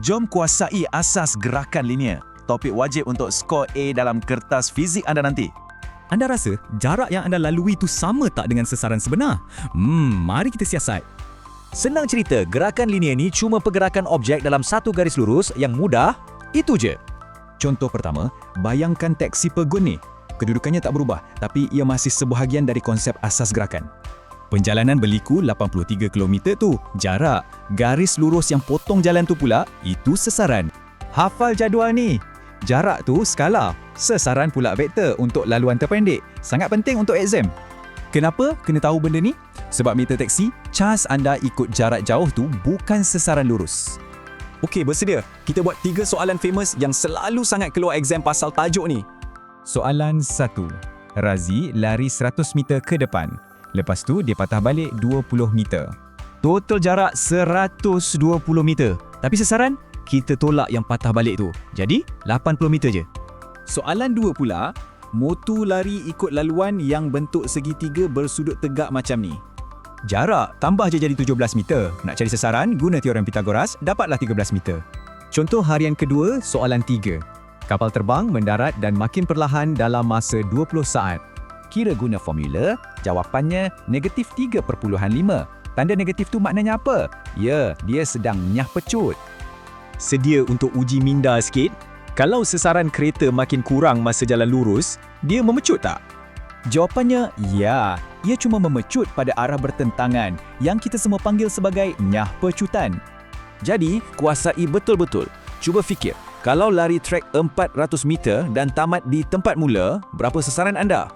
Jom kuasai asas gerakan linear. Topik wajib untuk skor A dalam kertas fizik anda nanti. Anda rasa jarak yang anda lalui itu sama tak dengan sesaran sebenar? Mari kita siasat. Senang cerita, gerakan linear ni cuma pergerakan objek dalam satu garis lurus yang mudah, itu je. Contoh pertama, bayangkan teksi Pegun ni. Kedudukannya tak berubah, tapi ia masih sebahagian dari konsep asas gerakan. Perjalanan berliku 83 km tu jarak. Garis lurus yang potong jalan tu pula, itu sesaran. Hafal jadual ni. Jarak tu skala, sesaran pula vektor untuk laluan terpendek. Sangat penting untuk exam. Kenapa kena tahu benda ni? Sebab meter teksi, cas anda ikut jarak jauh tu bukan sesaran lurus. Okey, bersedia? Kita buat 3 soalan famous yang selalu sangat keluar exam pasal tajuk ni. Soalan 1. Razi lari 100 meter ke depan. Lepas tu dia patah balik 20 meter. Total jarak 120 meter. Tapi sesaran, kita tolak yang patah balik tu. Jadi, 80 meter je. Soalan 2 pula, motu lari ikut laluan yang bentuk segitiga bersudut tegak macam ni. Jarak tambah je jadi 17 meter. Nak cari sesaran, guna teorem Pythagoras, dapatlah 13 meter. Contoh harian kedua, soalan 3. Kapal terbang, mendarat dan makin perlahan dalam masa 20 saat. Kira guna formula, jawapannya negatif 3.5. Tanda negatif tu maknanya apa? Ya, dia sedang nyah pecut. Sedia untuk uji minda sikit? Kalau sesaran kereta makin kurang masa jalan lurus, dia memecut tak? Jawapannya, ya. Ia cuma memecut pada arah bertentangan yang kita semua panggil sebagai nyah pecutan. Jadi, kuasai betul-betul. Cuba fikir, kalau lari trek 400 meter dan tamat di tempat mula, berapa sesaran anda?